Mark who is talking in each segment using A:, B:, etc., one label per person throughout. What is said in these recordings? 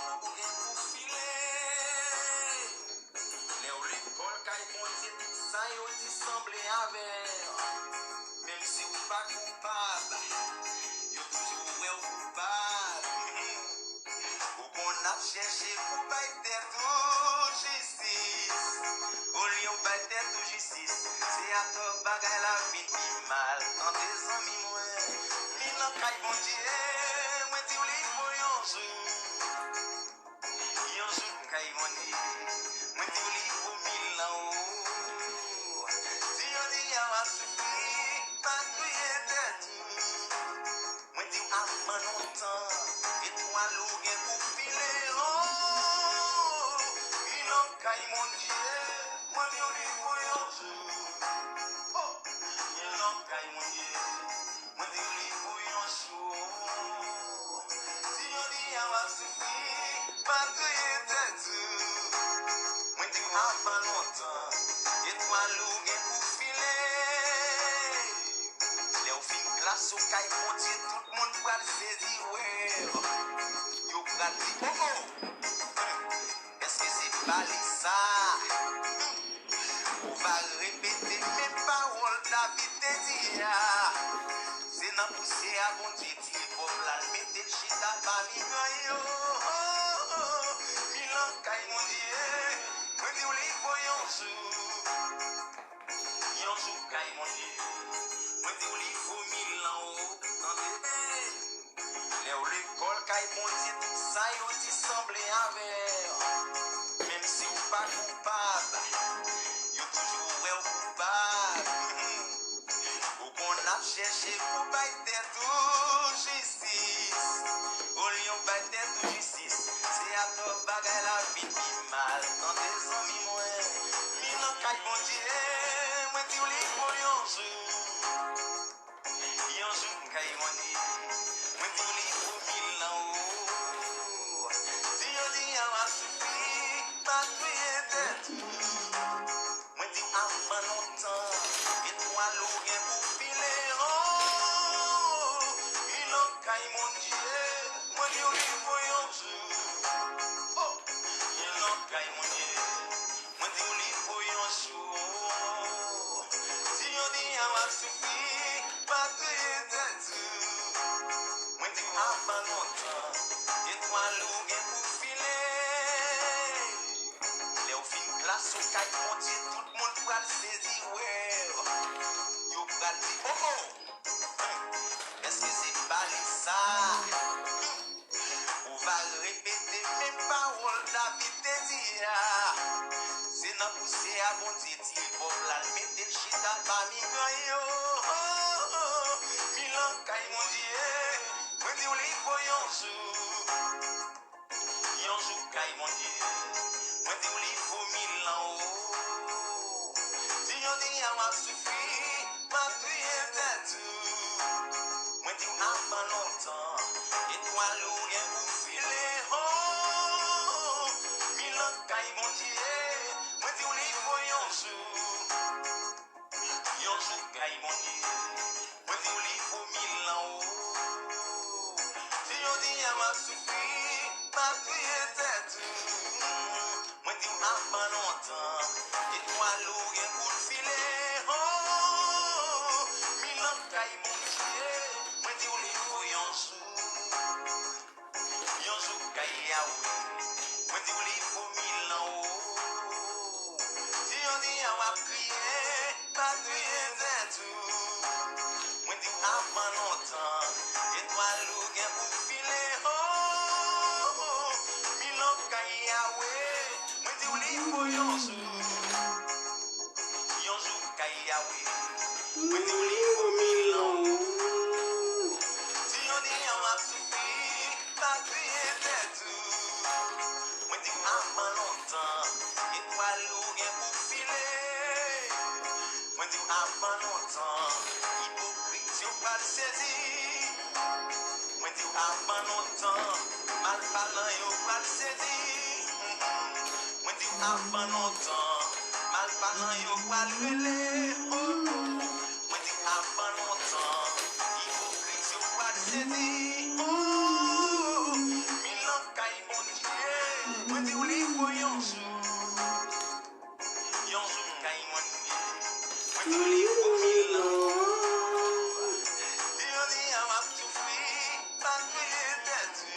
A: lougen pou file. Le ou l'école kay konti tout sa yo di semble aver. Même si ou pas coupable, yo toujours ouais ou coupable. Ou qu'on a cherché pour bailler tête ou justice. Au lieu ou bailler tête ou justice, c'est à toi bagay la vie qui mal. Quand des amis moi, mi nan kay bon Dieu, moi di ou li pour yon jour. Yon jour kay mon Dieu, moi di ou li pour 1000 ans. Si yon di yon va souffrir, pas crier tête. Moi di ou avant longtemps, et toi lougen pour filer. Oh, il en caille mon Dieu, moi di ou li pour yon jour. Oh, il en caille mon Dieu, moi di ou li pour yon jour. Si yon di yon va souffrir, pas crier tête. Moi di ou avant longtemps, et toi lougen pour filer. Les ou fin classe au caille mon Dieu, tout le monde va le saisir, ouais. Yo pral di, oh oh, est-ce que c'est pas ça? On va répéter mes paroles David te dit. C'est nan poussé à bon Dieu, ti pop la mette le chita pa mi ganyo. Milan kay mon Dieu, moi di ou li pour yon jour kay mon Dieu, moi di ou li pour 1000 ans. Le ou l'école kay bon Dieu, tout ça yo ti semble aver. Même si ou pas coupable, yo toujours ouais ou coupable. Ou qu'on a cherché pour bailler tête ou justice. Au lieu ou bailler tête ou justice, c'est à toi bagay la vie qui mal. Quand des amis moi, mi nan kay bon Dieu, moi di ou li pour yon jour kay mon Dieu, moi di ou li pour 1000 ans. Si yon di yon va souffrir, pas crier tête. Moi di ou avant longtemps, et toi lougen pour filer. Oh, il en caille mon Dieu, moi di ou li pour yon jour. Oh, il en caille mon Dieu, moi di ou li pour yon jour. Si yon di yon va souffrir, pas crier tête. Moi di ou avant longtemps, et toi lougen pour filer. Les ou fin classe au caille mon Dieu, tout le monde va le saisir, ouais. Yo pral di, oh oh, est-ce que c'est pas ça? On va répéter mes paroles David te dit. C'est nan poussé à bon Dieu, ti pop la mette le chita pa mi ganyo. Milan kay mon Dieu, moi di ou li pour yon jour kay mon Dieu, moi di ou li pour 1000 ans. Si yon di yon va souffrir, pas crier tête. Moi di ou avant longtemps, et toi lougen pour filer. Oh, milan kay mon Dieu, moi di ou li pour yon jour kay mon Dieu, moi di ou li pour 1000 ans. Si yon di yon va souffrir, pas crier tête. Moi di ou avant longtemps, et toi lougen pour filer. Oh, milan kay mon Dieu, moi di ou li pour yon jour kay Yahweh, moi di ou li pour 1000 ans. Si yon di yon va crier, pas crier tête. Moi di ou avant longtemps, et toi lougen pour filer. Oh, milan kay Yahweh, moi di ou li pour yon jour kay Yahweh, moi di ou li pour 1000 ans. Si yon di yon va souffrir, pas crier tête. Moi di ou avant longtemps, et toi lougen pour filer. Moi di ou avant longtemps, hypocrite yo pas le saisir. Moi di ou avant longtemps, mal parlant yo pas le saisir. Moi di ou avant longtemps, mal parlant yo pas le relais. Moi di ou avant longtemps, hypocrite yo pas le saisir. Milan kay mon Dieu, Mwen di ou li pou yon jou kay mwen ye. Mwen di ou li pou 1000 ans. Di yo di a map soufri, pas kriye tètu.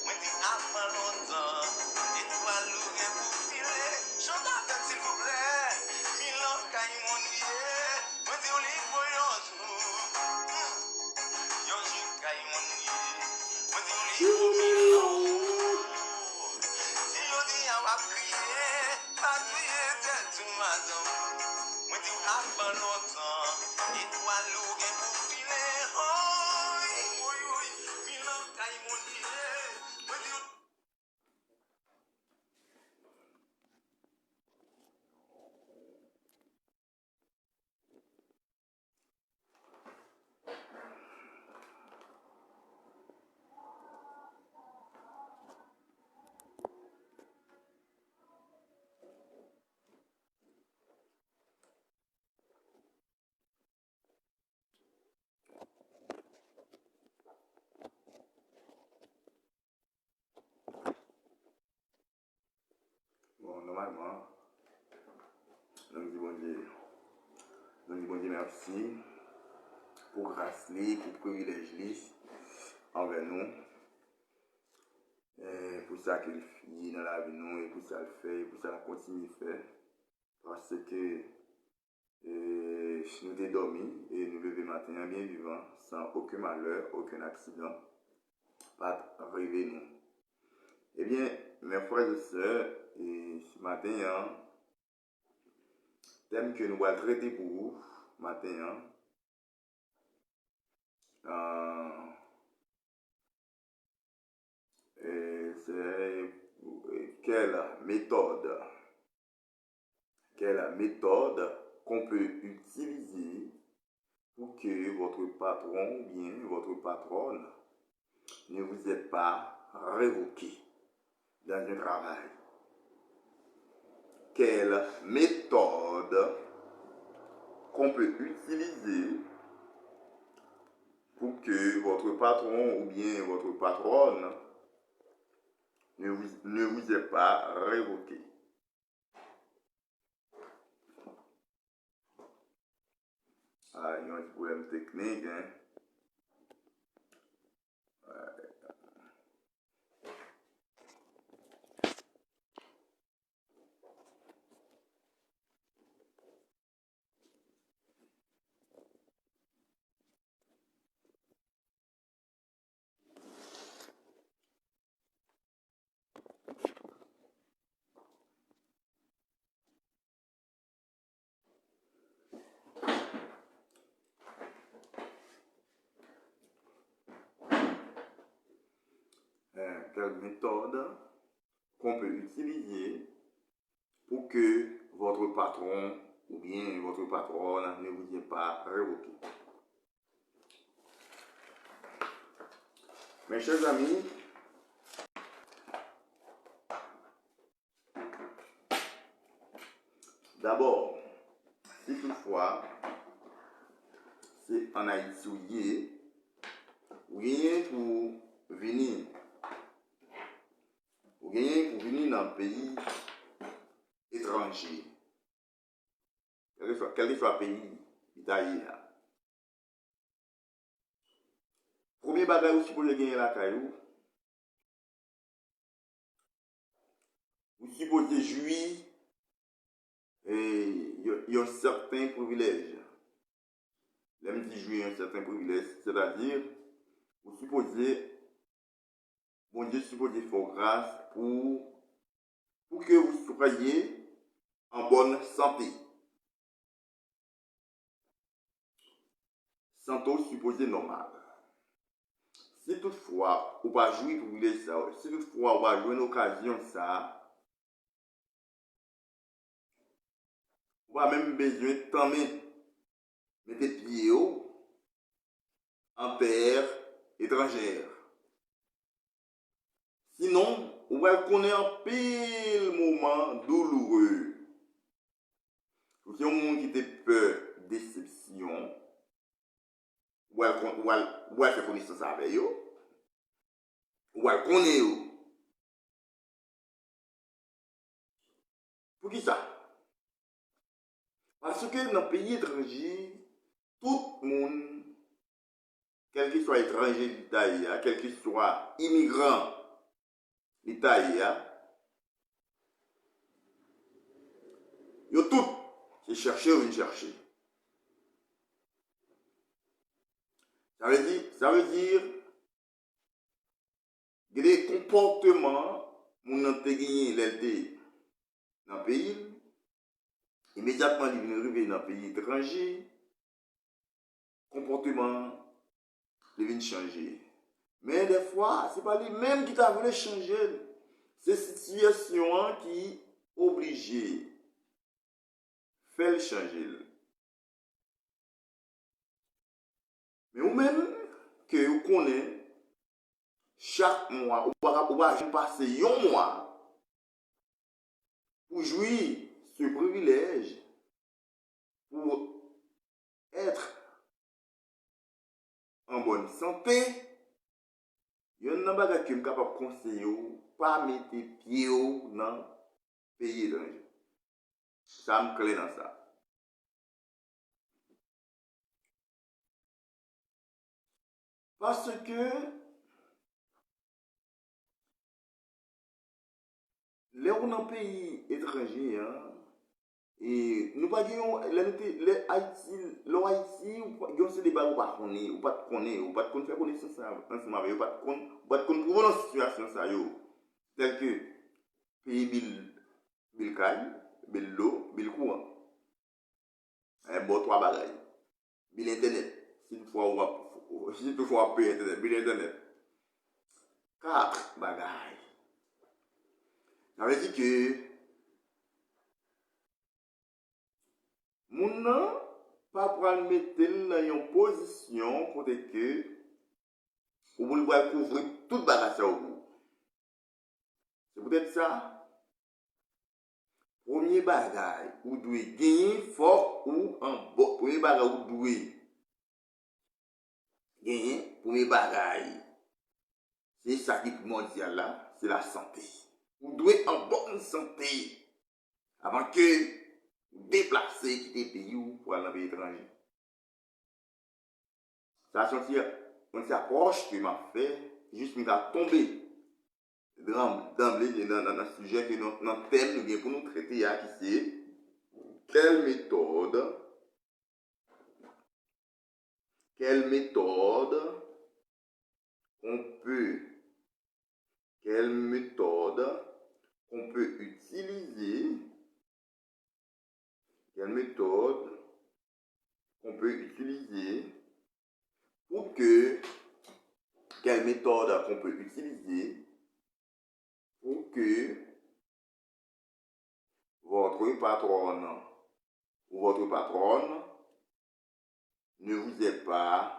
A: Mwen di apan lontan, étoile ou gen pou file. Chanta tèt s'il vous plaît, 1000 ans kay mwen ye. Mwen di ou li pou yon jou kay mwen ye. Mwen di ou li pou 1000 ans. Si yo di a map kriye, pas kriye tètu madame. Mwen di ou apan lontan, étoile ou gen pou file. Oy, 1000 ans kay mwen ye. Mwen di ou bon, normalement, nous disons Dieu merci pour grâce, pour privilège envers nous, pour ça qu'il fait dans la vie nous et pour ça le fait, et pour ça le continue de faire. Parce que nous avons dormi et nous lever matin bien vivant, sans aucun malheur, aucun accident, pas arriver nous. Eh bien, mes frères et sœurs, et ce matin, thème que nous allons traiter pour vous, matin, c'est quelle méthode qu'on peut utiliser pour que votre patron ou bien votre patronne ne vous ait pas révoqué dans un travail. Quelle méthode qu'on peut utiliser pour que votre patron ou bien votre patronne ne vous ait pas révoqué. Ah, il y a un petit problème technique, hein. Quelle méthode qu'on peut utiliser pour que votre patron ou bien votre patronne ne vous ait pas révoqué. Mes chers amis, d'abord, si toutefois c'est en Haïti rien pour venir dans un pays étranger, quel que soit le pays d'Italie. Premier bagage aussi pour gagner la caillou, vous supposez jouir et il y a un certain privilège. L'aime dit jouir un certain privilège, c'est-à-dire vous supposez, bon Dieu supposé faire grâce pour que vous soyez en bonne santé. Santé supposé normal. Si toutefois, vous pas jouir pour privilège ça, si toutefois, vous pas jouer une occasion ça, vous pas même besoin de temps mettre pieds en terre étrangère. Sinon, on va connaître un pile moment douloureux. Si on monde qui te peur, déception, ou elle fait connaissance avec eux, ou elle connaît eux.
B: Pour qui ça? Parce que dans le pays étranger, tout le monde, quel qu'il soit étranger d'Italie, quel qu'il soit immigrant d'Italie, ils tout, c'est chercher ou chercher. Ça veut dire que les comportements, mon ont gagné l'LD dans le pays, immédiatement ils viennent arriver dans le pays étranger, comportement ils viennent changer. Mais des fois, ce n'est pas les mêmes qui t'ont voulu changer. C'est cette situation qui obligée fait changer. Mais ou même que vous connaissez chaque mois, ou va passer un mois pour jouir ce privilège, pour être en bonne santé. Il y a un bagage qui est capable de conseiller, pas mettre pied dans le pays étranger. Ça me clé dans ça. Parce que les gens dans le pays étranger, et nous pas les Haïti, ils ont ce débat ou pas connaître, ou pas connaître, ou pas faire connaissance ensemble avec, ou pas connaître dans une situation ça tel que pays bil caille, bil l'eau, bil courant. Bon trois bagages. Bil internet, si toutefois payer internet, bil internet. 4 bagages. Ça veut dire que moun nan pas pour mettre dans une position côté que vous voulez couvrir toute bagage ça vous. C'est peut-être ça. Premier bagage, vous devez gagner fort ou en bas. Premier bagage, vous devez gagner. Premier bagage, c'est ça qui est mondial là, c'est la santé. Vous devez en bonne santé avant que vous déplacez, quitter le pays ou pour aller dans le pays étranger. Ça on s'approche que m'a fait, juste qu'il va tomber d'emblée dans le sujet que notre thème nous pour nous traiter qui c'est quelle méthode on peut utiliser pour que votre patron ou votre patronne ne vous ait pas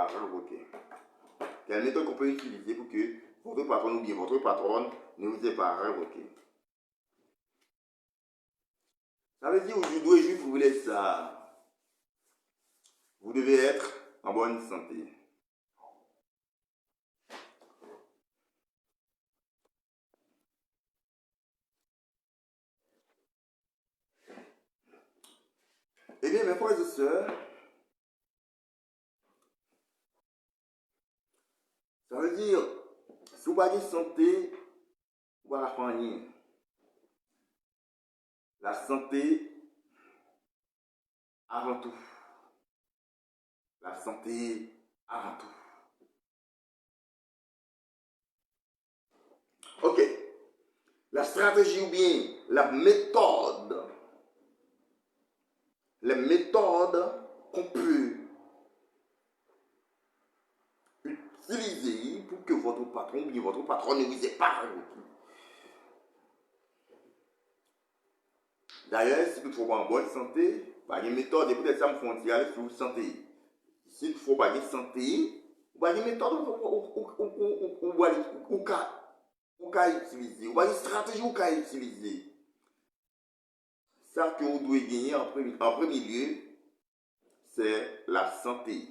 B: révoqué. Quelle méthode qu'on peut utiliser pour que votre patron ou bien votre patronne ne vous ait pas révoqué. Ça veut dire aujourd'hui, vous voulez ça. Vous devez être en bonne santé. Eh bien, mes frères et sœurs, ça veut dire, si vous n'avez pas de santé, vous ne pouvez pas faire rien. La santé, avant tout. La santé, avant tout. Ok. La stratégie ou bien la méthode, les méthodes qu'on peut utiliser pour que votre patron ou bien votre patronne ne vous ait pas révoqué. D'ailleurs, si vous ne trouvez pas en bonne santé, il y a une méthode, et peut-être ça me font dire sur la santé. Si vous ne trouvez pas de santé, il y a une méthode où utiliser, il y a une stratégie où utiliser. Ça que vous devez gagner en premier lieu, c'est la santé.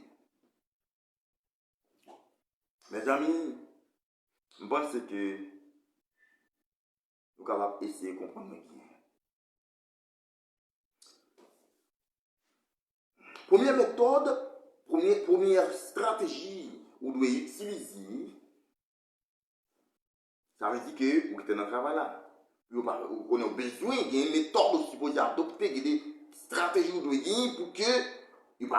B: Mes amis, je pense que nous sommes capables d'essayer de comprendre bien. Première méthode, première stratégie que vous devez utiliser, ça veut dire que vous êtes dans le travail là. Vous avez besoin d'une méthode aussi pour adopter, des stratégies que vous devez gagner pour que il ne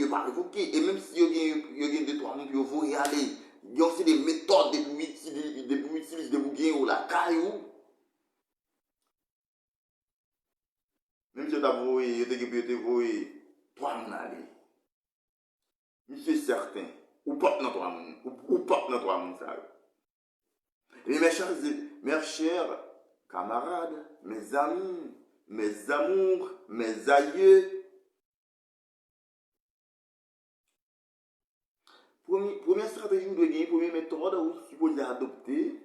B: pas révoquer. Et même si il y a des trois mondes, vous y aller. Il y a aussi des méthodes de vous utiliser, de vous gagner ou la caillou. Même si vous avez voué trois mondes aller. Monsieur certain, ou pas dans trois mondes, ou pas dans trois mondes ça. Et mes chers camarades, mes amis, mes amours, mes aïeux, première stratégie que vous devez gagner, première méthode que vous supposez adopter,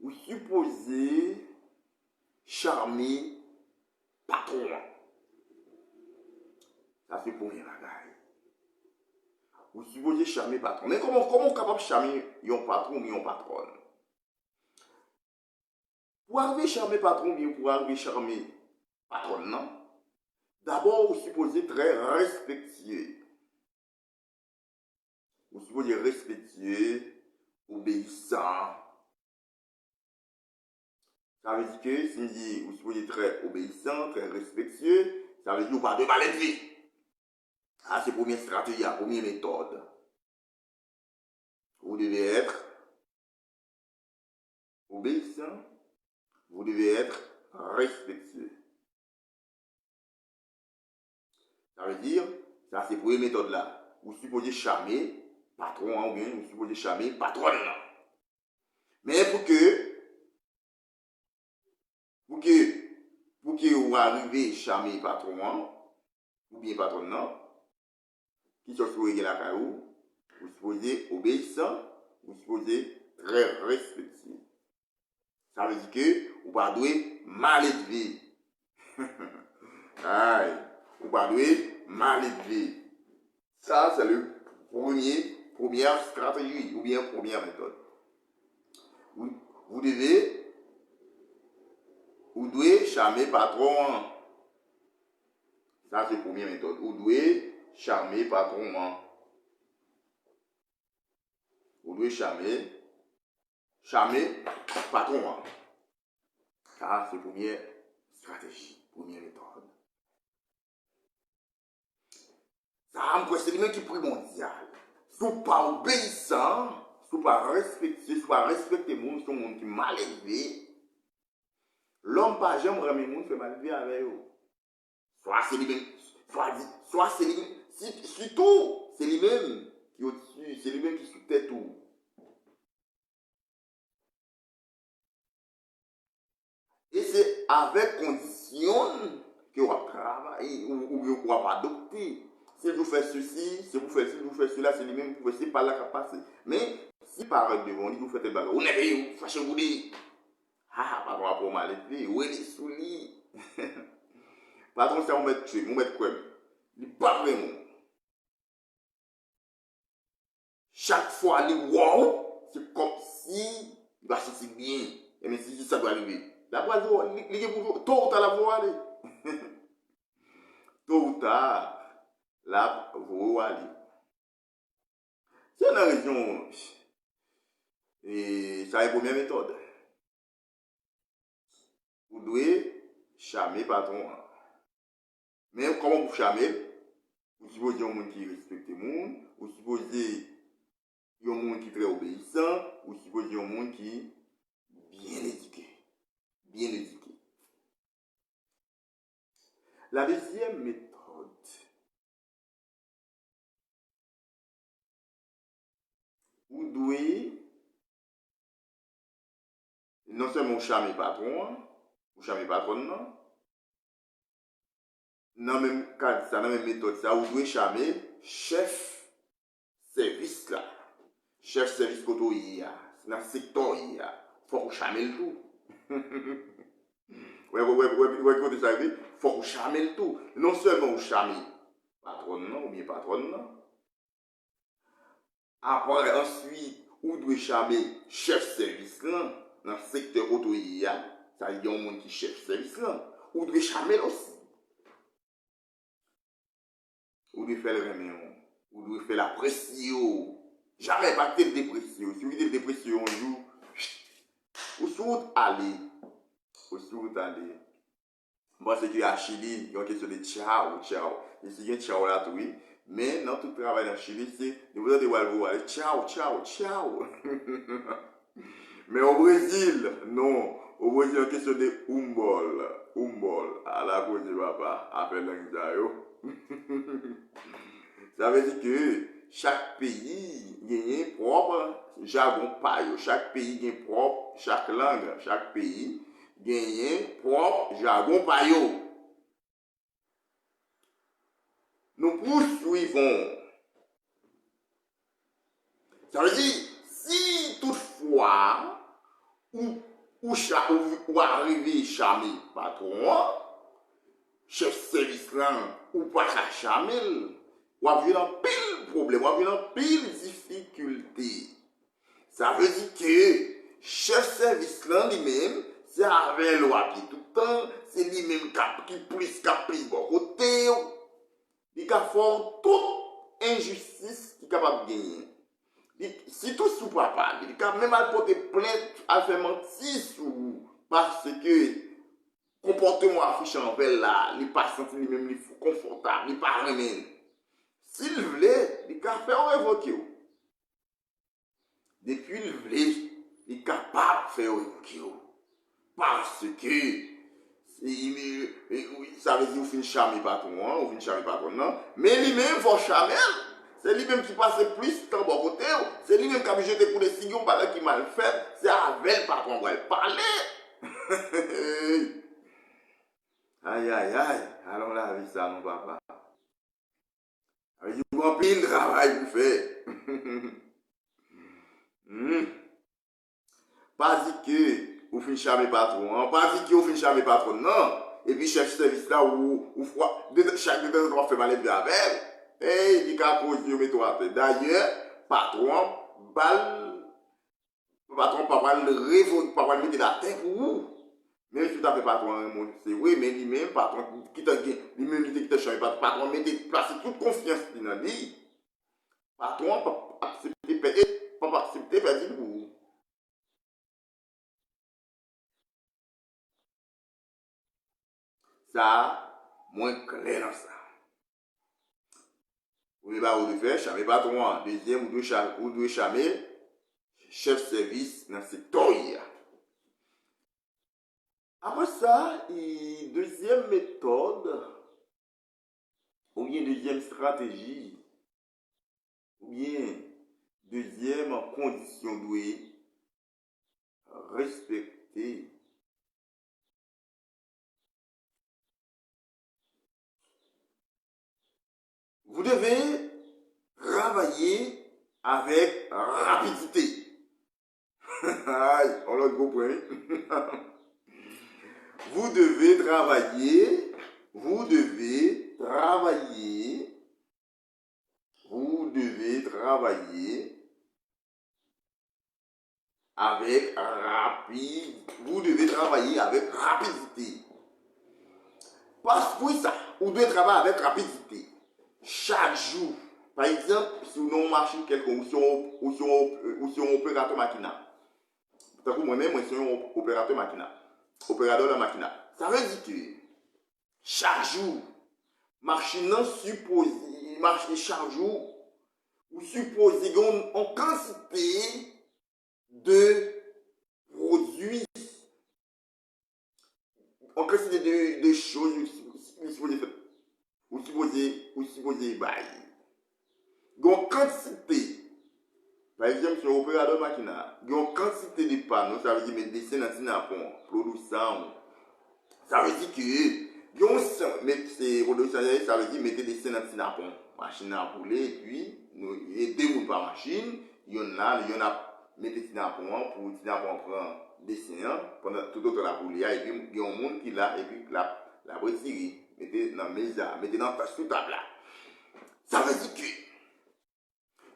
B: vous supposez charmer patron. Ça c'est pour rien bagaille. Vous supposez charmer patron. Mais comment on est capable de charmer un patron ou un patron? Pour arriver à charmer patron ou bien pour arriver à charmer patron, non? D'abord, vous supposez très respectueux. Vous supposez respectueux, obéissant. Ça veut dire que si vous supposez très obéissant, très respectueux, ça veut dire que vous ne pouvez pas de vie. Ah, c'est la première stratégie, la première méthode. Vous devez être obéissant, vous devez être respectueux. Ça veut dire, ça c'est la première méthode là. Vous supposez charmer patron ou bien vous supposez charmer patronne. Mais pour que vous arrivez à charmer patron ou bien patronne, qui sont sur la caillou, vous supposez obéissant, vous supposez très respectueux. Ça veut dire que vous ne pouvez pas mal élevé. Aïe, vous ne pouvez pas mal élevé. Ça, c'est le première stratégie ou bien première méthode. Vous devez charmer patron. Ça, c'est la première méthode. Vous devez charmer patron. Vous devez charmer patron. Ça, c'est la première stratégie, première méthode. Ça, c'est le même qui est primordial. Si vous n'êtes pas obéissant, si vous n'êtes pas respecté, si vous pas respecté les gens, si vous êtes qui mal élevé, l'homme pas jamais remet les gens fait mal élevé avec eux. Soit c'est lui-même, soit c'est lui-même, surtout c'est lui-même qui est au-dessus, c'est lui-même qui sous-tête tout. Et c'est avec condition que vous travaillez ou vous adopter. Si vous faites ceci, si vous faites cela, c'est lui-même, vous faites pas là qu'à passer. Mais si par devant lui, vous faites des bagages, vous n'avez pas fâchez vous dire, ah, pardon, pour mal élevé, où est les souliers? Pardon, ça vous met tuer, vous met quoi? Il n'est pas vraiment. Chaque fois, il wow, c'est comme si il va chercher bien. Et même si ça doit arriver. La voie, tôt ou tard, la voie aller. Tôt ou tard, la voie aller. C'est une raison. Et ça est la première méthode. Vous devez charmer patron. Mais comment vous charmer? Vous supposez un monde qui respecte le monde. Vous supposez un monde qui est très obéissant. Vous supposez un monde qui est bien éduqué. Bien éduqué. La deuxième méthode. Vous devez non seulement charmer patron, vous charmer patronne, dans le même cadre, dans la même méthode, ça, vous devez charmer chef service là. Chef service koto il dans le secteur il faut charmer le tout. Ouais, quand ça arrive, faut charmer le tout. Non seulement vous charmer patronne ou bien patronne, après ensuite, vous devez charmer chef service là. dans le secteur auto, ça y a un monde qui chef service là. Ou de chamel aussi. Ou de faire le remède. Ou de faire la pression. Jamais pas de dépression. Si vous êtes dépression un jour, ou sur aller. Ou sur aller. Moi, c'est que à Chili, il y a une question de ciao. Ici, il y a ciao là, oui. Mais dans tout le travail dans Chili, c'est de vous dire ciao. Mais au Brésil, non. Au Brésil, il y a une question de umbol. À la cause de papa, appelle l'anxiété. Ça veut dire que chaque pays a un propre jargon payo. Chaque pays a un propre, chaque langue, chaque pays a un propre jargon payo. Nous poursuivons. Ça veut dire, si toutefois, ou arriver chamé patron, chef service là, ou pas chamé, ou avoir un pile problème, ou avoir un pile difficulté. Ça veut dire que chef service là lui-même, c'est avec loi qui tout le temps, c'est lui-même qui plus caprice bon côté, il a fait toute injustice qui est capable de gagner. Si tout sous papa, il a même à porter plainte à faire mentir sous parce que comportement affiché envers là, il pas senti lui-même confortable, il pas même. S'il voulait, il a fait révoquer. Depuis il voulait, il est capable de faire révoquer. Parce que ça veut dire qu'il finit charmer patron, ou finit charmer patron, non? Mais lui-même, il faut charmer. C'est lui-même qui passe plus de temps de côté. C'est lui-même qui a jeté pour les sillons pendant qu'il mal fait. C'est avec le patron qui va parler. Aïe. Allons la vie, ça, mon papa. Il y a un pile de travail pour faire. Pas dit que vous finissez charmer patron. Pas dit que vous finissez charmer patron, non. Et puis, chef service là, ou chaque deux trois fait mal de avec. Et il a posé mes trois. D'ailleurs, patron, patron, papa, le révoque, papa, le mettre la tête pour vous. Même si tout à fait patron, c'est oui, mais lui-même, patron, qui t'a dit, lui-même, qui t'a changé, patron, mettez, placez toute confiance dans lui. Patron, accepter, papa, accepter, faire dire pour vous. Ça, moins clair dans ça. Vous ne pouvez pas vous faire, chamé patron, deuxième ou deux chamé, chef service dans ce secteur. Après ça, deuxième méthode, ou bien deuxième stratégie, ou bien deuxième condition douée, respecter. Vous devez travailler avec rapidité. Aïe, on l'a compris. Vous devez travailler avec rapidité. Parce que ça, vous devez travailler avec rapidité. Chaque jour, par exemple, si vous avez une machine quelconque, ou si on opérateur machine. Tant que moi-même, je suis un opérateur machine. Opérateur de machine. Ça veut dire que chaque jour, machine supposée, marcher chaque jour, vous supposez en quantité de produits, en quantité de choses, vous supposez bailler. En quantité, par exemple, sur l'opérateur machine, en quantité de panneaux, ça veut dire mettre des scènes dans le produisant. Ça veut dire que, ça veut dire mettre des scènes dans le machine à rouler, et puis, il déroule par machine, il y en a, mettre des scènes pour prendre des scènes pendant tout autre la rouler, et puis, il y a un monde qui l'a, et puis, la retirer, mettez dans la mesa, mettez dans la sous table là. Ça veut dire que,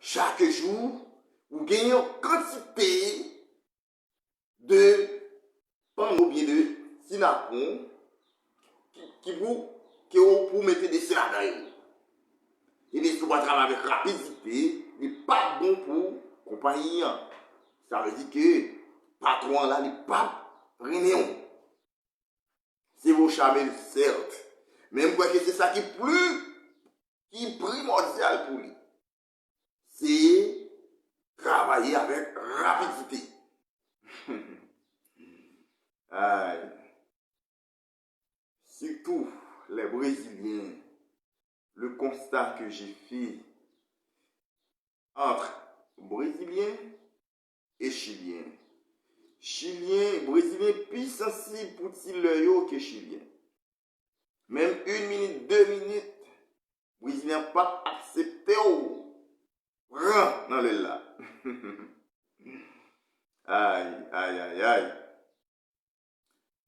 B: chaque jour, vous gagnez une quantité de pan ou bien de sinapon qui pour mettre des serres. Et bien, si on va travailler avec rapidité, il n'est pas bon pour compagnie. Ça veut dire que patron là, il n'est pas réunion. C'est vos chamelles, certes. Mais je crois que c'est ça qui est primordial pour lui. C'est travailler avec rapidité. Aïe. Surtout les Brésiliens, le constat que j'ai fait entre Brésiliens et Chiliens. Chiliens, Brésiliens plus sensibles pour tirer que Chiliens. Même 1 minute, 2 minutes, Brésiliens pas accepté dans le là. Aïe, aïe, aïe, aïe.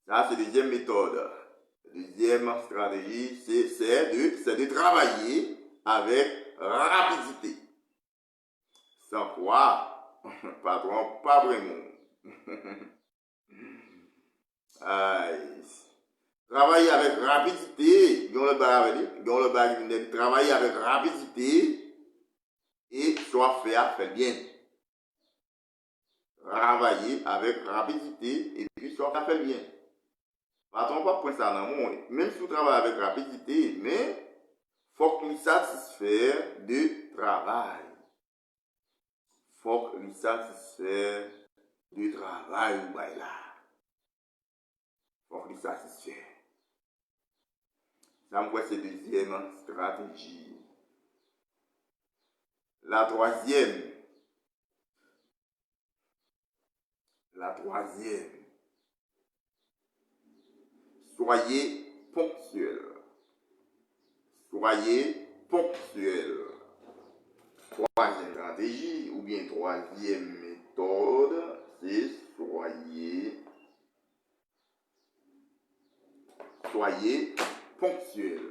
B: Ça, c'est la deuxième méthode. La deuxième stratégie, c'est de travailler avec rapidité. Sans quoi, patron, pas vraiment. Aïe. Travailler avec rapidité, travailler avec rapidité et soit faire bien. Travailler avec rapidité et puis soit faire bien. Patron, pas point ça dans le monde. Même si vous travaillez avec rapidité, mais faut que nous satisfaire de travail. Faut que nous satisfaire de travail ou là. Faut que nous satisfaire. Ça me voit c'est deuxième stratégie. La troisième. Soyez ponctuel. Soyez ponctuel. Troisième stratégie ou bien troisième méthode, c'est soyez ponctuel.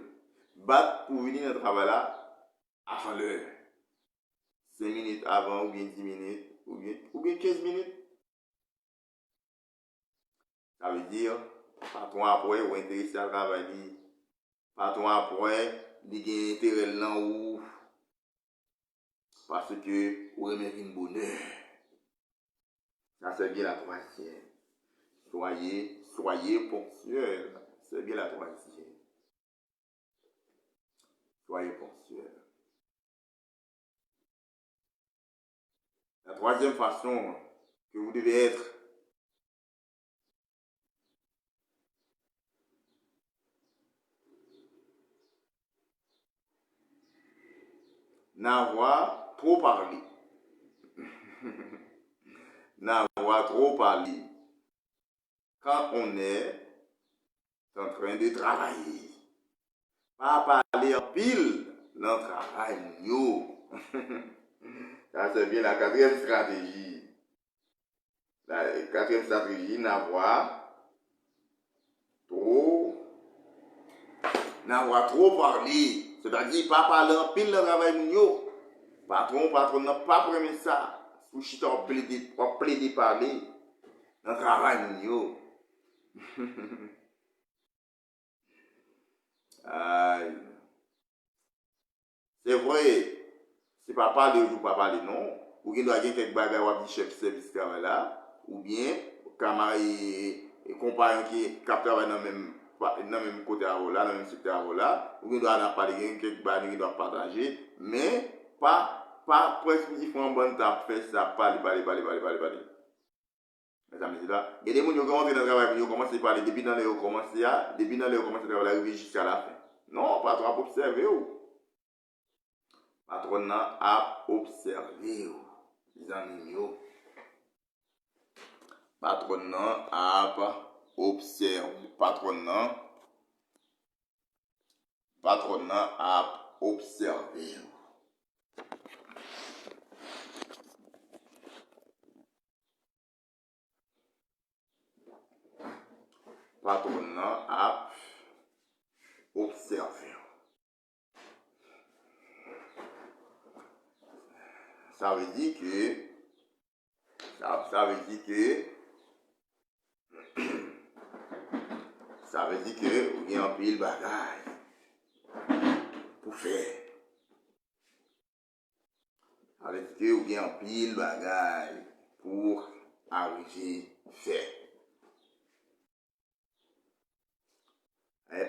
B: Battre pour venir dans le travail là avant l'heure. 5 minutes avant ou bien 10 minutes ou bien 15 minutes. Ça veut dire, patron après ou intéressé à travailler. Patron après, il a intérêt là ou parce que vous remettez une bonheur. Ça c'est bien la troisième. Soyez ponctuel. C'est bien la troisième. Soyez ponctuel. La troisième façon que vous devez être, n'avoir trop parlé. N'avoir trop parlé. Quand on est en train de travailler. Pas parler en pile dans le travail. Ça c'est bien la quatrième stratégie. La quatrième stratégie, n'avoir trop parlé. C'est-à-dire pas parler en pile dans le travail. Patron n'a pas promis ça. Ou si tu as plaidé parler dans le travail. C'est vrai, c'est pas parler ou pas parler, non. Ou bien, il doit y avoir quelques bagages ou chef service travail là, ou bien, camarades et compagnons qui travaillent dans le même côté là, dans le même secteur là, ou bien, il doit y avoir quelques bagages qui doivent partager, mais pas presque il faut un bon temps faire ça, parler. Mes amis, là, il y a des gens qui rentrent dans le travail, ils commencent à parler, depuis dans les commencé à travailler jusqu'à la fin. Non, pas trop observer. Patronat a observé, les amis. Patronat a observé. Patronat a observé. Patronat a observé. Ça veut dire que ça veut dire que vous avez un pile bagaille pour faire. Ça veut dire que vous avez un pile bagaille pour arriver à faire.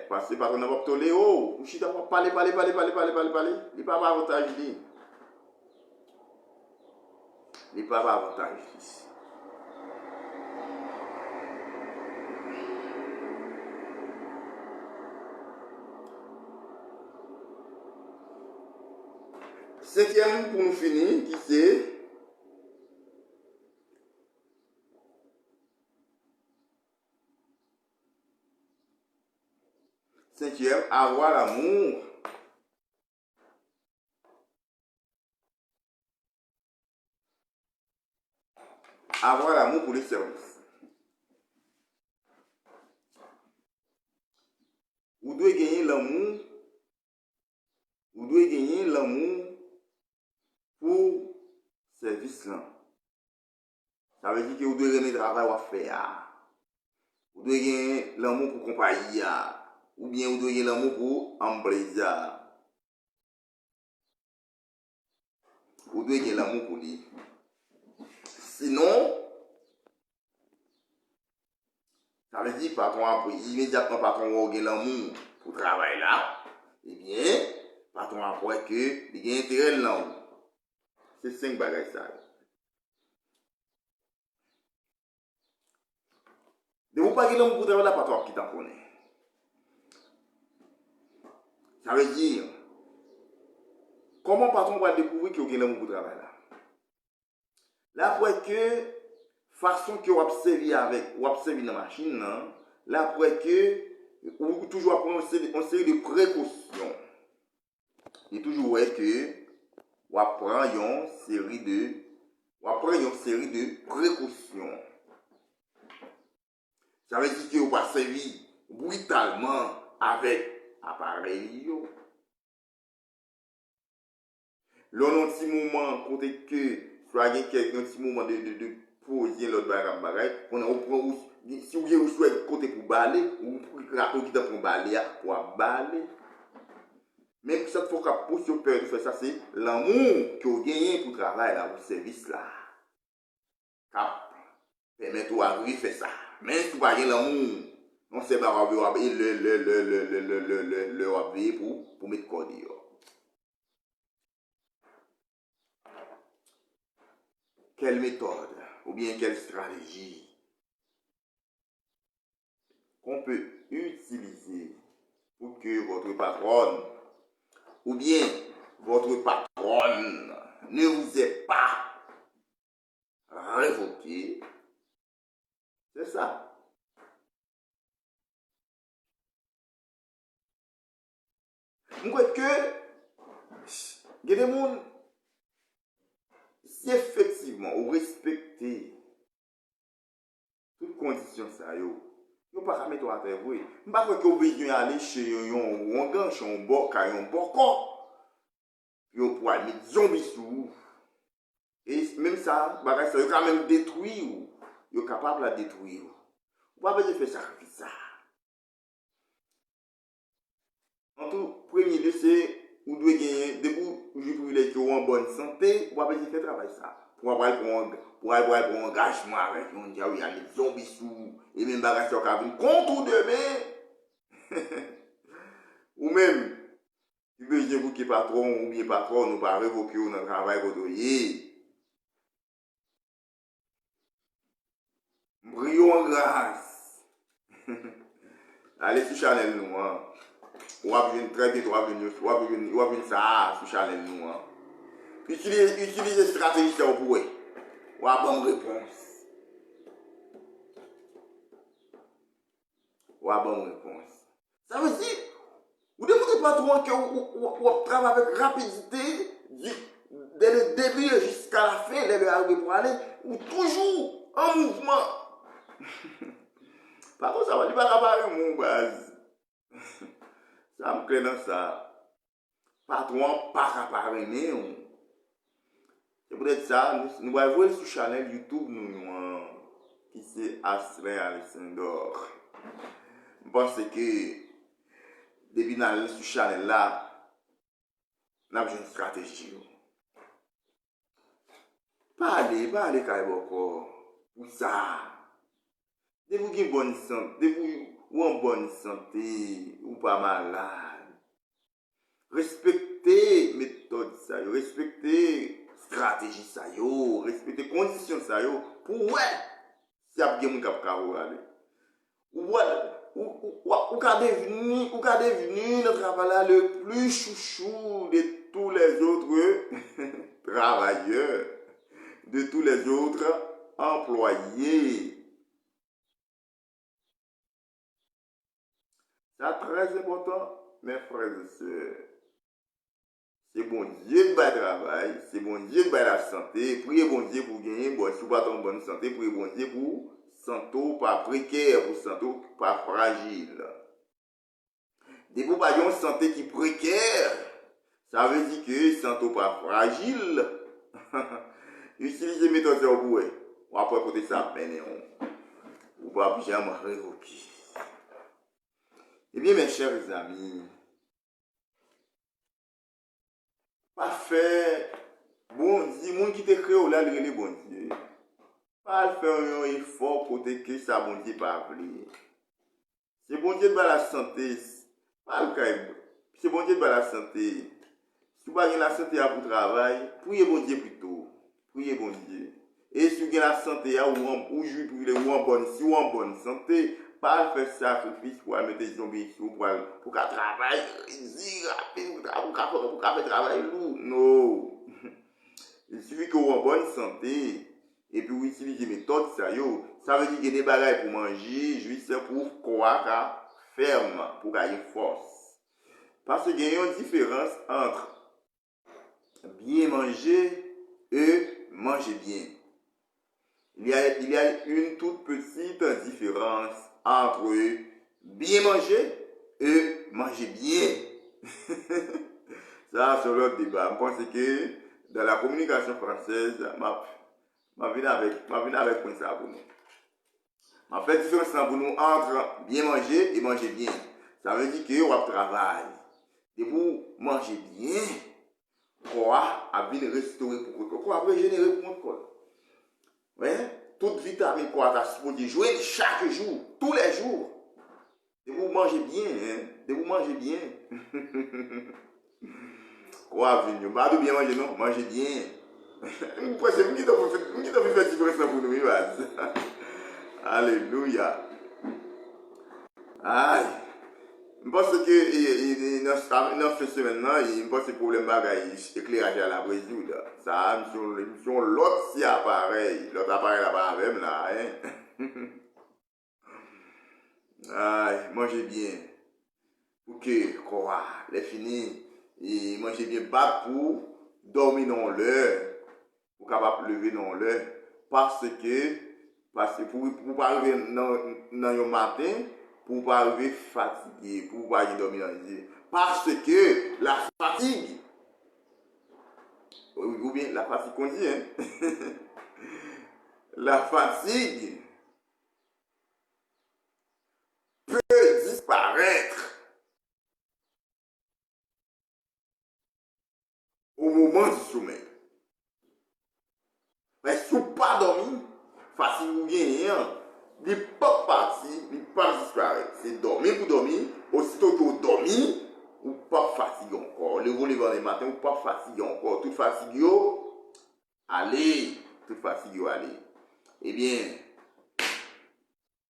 B: Parce que par exemple, on va parler, oh, vous chita pour parler. Il pas avantage. Il pas avantage. Cinquième pour nous finir, qui c'est cinquième, avoir l'amour. Avoir l'amour pour le service. Vous devez gagner l'amour. Vous devez gagner l'amour pour service là. Ça veut dire que vous devez gagner le travail à faire. Vous devez gagner l'amour pour compagnie. Ou bien vous devez gagner l'amour pour empresa. Vous devez gagner l'amour pour lui. Sinon, ça veut dire patron après, immédiatement patron va gagner l'amour pour travail là. Eh bien, patron après que il y a intérêt là. C'est 5 bagages ça. De vous pas gagner l'amour pour travail là, patron qui t'en connaît. Ça veut dire, comment patron va découvrir qu'il y a l'amour pour travail là? Là, après que, façon que vous observez avec, vous observez dans la machine, là, après que, vous toujours prendre une série de précautions. Et toujours est que, vous apprenez une série de précautions. Ça veut dire que vous pas servi brutalement avec appareil. Là, dans un petit moment, côté que, soit il y a un petit moment de poser l'autre bagage, on prend, si vous avez souhaité côté pour balayer, ou pour qui pour balayer, pour balayer. Mais cette fois qu'on pousse sur peur de faire ça, c'est l'amour que vous gagnez pour travailler dans votre service là. Cap, permettre de arriver à faire ça. Mais si vous n'avez pas l'amour, on sait pas le pour mettre code. Quelle méthode ou bien quelle stratégie qu'on peut utiliser pour que votre patronne ou bien votre patronne ne vous ait pas révoqué? C'est ça. Je crois que il y a des gens, si effectivement vous respectez toutes conditions ça, vous ne pouvez pas mettre à terre. Vous ne pouvez pas besoin d'aller chez un ganche, un boc, un bocon, vous pouvez mettre zombie sous. Et même ça, vous pouvez quand même détruire. Vous êtes capable de détruire. Vous ne pouvez pas faire sacrifice ça. En tout, premier lieu, c'est vous devez gagner, debout, vous privilège en bonne santé, vous pouvez faire travail ça. Pour avoir un engagement avec nous, il y a des zombies sous, et même bagage sur cabine, contre demain. Ou même, si vous voulez vous qui patron, ou bien patron, nous pas révoquer dans le travail que vous avez. Brio en grâce. Allez sur Chanel nous, ou à venir très vite, ou à venir ça sur Chanel nous. Utilisez stratégie pour vous. Ou à bonne réponse. Ou à bonne réponse. Ça veut dire, vous demandez pas trop que vous travaillez avec rapidité, dès le début jusqu'à la fin, dès le arriver pour aller, ou toujours en mouvement. Par contre, ça va dire pas mon base. Ça me crée dans ça. Patron, pas parrainer. C'est peut-être ça, nous allons voir sur Chanel YouTube, qui c'est Astrid Alessandor. je pense que depuis dans ce channel là, nous avons une stratégie. Pas aller encore pour ça. De vous qui bonne santé, de vous ou en bonne santé, ou pas malade. Respectez méthode ça, respectez stratégie ça, respectez conditions ça, pour ouais, si y a bien mon cap aller. Ou qu'a devenu le travail le plus chouchou de tous les autres travailleurs, de tous les autres employés. C'est très important, mes frères et sœurs. C'est bon Dieu qui va travail, c'est bon Dieu qui va la santé. Priez bon Dieu pour gagner, bon, si vous pas en bonne santé, priez bon Dieu pour santé pas précaire, pour santé pas fragile. Dès que vous n'avez une santé qui est précaire, ça veut dire que santé pas fragile. Utilisez les méthodes au bout. Ou après côté ça, ou pas jamais révoquer. Eh bien, mes chers amis, pas faire bon Dieu, monde qui te crée là, le bon Dieu. Pas faire un effort pour que ça bon Dieu pas appeler. C'est bon Dieu de la santé. Pas le cas. C'est bon Dieu de la santé. Si vous avez la santé à votre travail, priez bon Dieu plutôt. Priez bon Dieu. Et si vous avez la santé ou en bonne, si vous en bonne santé, pas faire sacrifice pour mettre des zombies pour qu'à travailler, pour qu'à faire travail lourd. Non. Il suffit que vous en bonne santé. Et puis vous utilisez des méthodes, ça veut dire qu'il y a des bagages pour manger, juste pour croire ferme, pour gagner force. Parce qu'il y a une différence entre bien manger et manger bien. Il y a une toute petite différence entre bien manger et manger bien. Ça, c'est l'autre débat. Je pense que dans la communication française, je viens avec ça pour nous. En fait, la différence pour nous entre bien manger et manger bien. Ça veut dire que vous travaillez. Et vous mangez bien, quoi a bien restauré pour votre corps, quoi a régénéré pour votre corps. Ouais? Toute vitamine quoi a supposé jouer chaque jour, tous les jours. Et vous mangez bien, hein? Et vous mangez bien. Quoi venir? Pas de bien manger, non? Mangez bien. C'est qui doit faire la différence pour nous, alléluia. Aïe. Je pense que dans cette semaine-là, il pense que le problème bagage éclairage à la résoudre. Ça, mission l'autre si appareil. L'autre appareil là-bas même là. Hein? Aïe, mangez bien. Pour que, quoi, les fini. Et mangez bien pas pour dormir dans l'heure. Pour capable lever dans l'heure. Parce que pour pas arriver dans le matin, pour ne pas arriver fatigué, pour ne pas dormir dans les yeux. Parce que la fatigue, ou bien la fatigue qu'on dit, hein? La fatigue peut disparaître au moment du sommeil. Mais si vous pas dormi, fatigue ou bien, il n'est pas parti, il n'est pas disparaître. C'est dormir pour dormir. Aussitôt que vous dormez, vous pas fatigué encore. Le vous levez le matin, vous pas fatigué encore. Toute fatigue, allez. Toute fatigue, allez. Eh bien,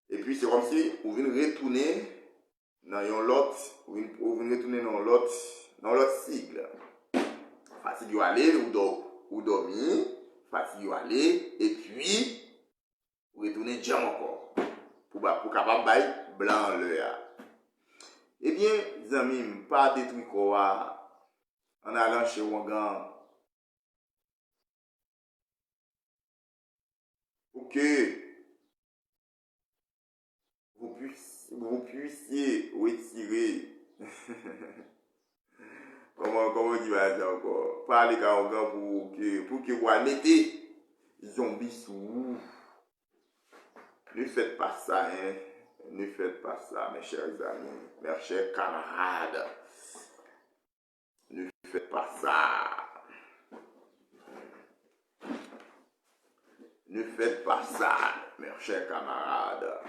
B: et puis c'est comme si vous venez retourner dans l'autre, vous venez retourner dans l'autre sigle. Fatigue, allez, vous dormez, fatigue, allez, et puis vous retournez jam encore. Pour capable bailler blanc l'heure. Eh bien, les amis, pas détruire quoi en allant chez Wangan. Pour que vous puissiez retirer. Comment tu vas dire encore? Parler à Wangan pour que vous mettez zombies sous vous. Ne faites pas ça, hein. Ne faites pas ça, mes chers amis, mes chers camarades. Ne faites pas ça. Ne faites pas ça, mes chers camarades.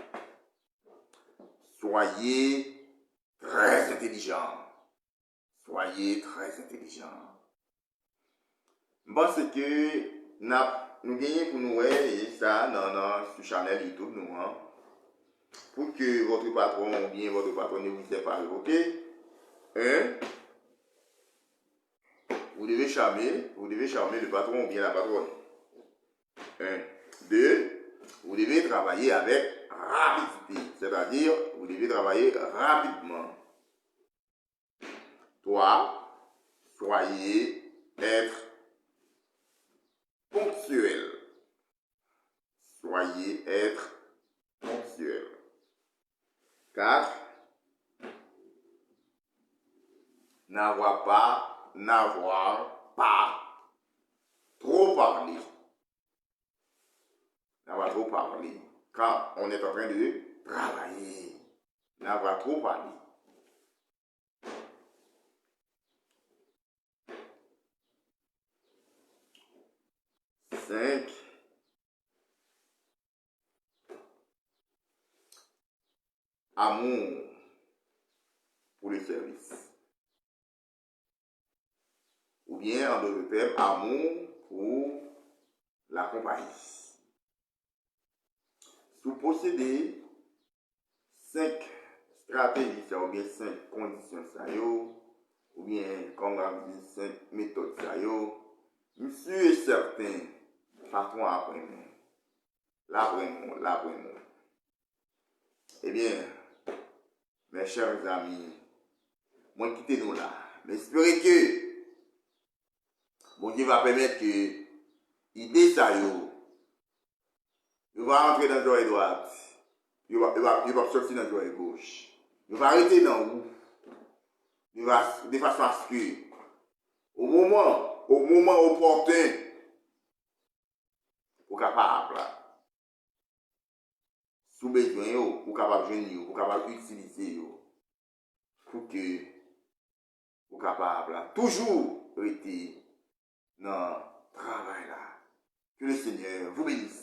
B: Soyez très intelligents. Soyez très intelligents. Parce que nous gagnons pour nous et ça dans sur channel YouTube nous hein, pour que votre patron ou bien votre patron ne vous ait pas révoqué. Vous devez charmer le patron ou bien la patronne. 2. Vous devez travailler avec rapidité, c'est-à-dire vous devez travailler rapidement. 3. Être ponctuel. Être ponctuel. 4. N'avoir pas trop parlé. N'avoir trop parlé. Quand on est en train de travailler. N'avoir trop parlé. 5. Amour pour le service. Ou bien, en d'autres termes, amour pour la compagnie. Si vous possédez 5 stratégies, ou bien 5 conditions, ou bien, comme on dit, 5 méthodes, monsieur est certain, patron après nous. L'après-nous. Eh bien, mes chers amis, moi quittez-nous là. Mais espérez que bon Dieu va permettre que l'idée ça il va entrer dans l'oreille droite, il va sortir dans l'oreille gauche. Il va arrêter dans où de façon à ce que au moment opportun, vous capable sous besoin vous capable de joindre, vous capable utiliser pour que vous capable toujours rester dans le travail là. Que le Seigneur vous bénisse.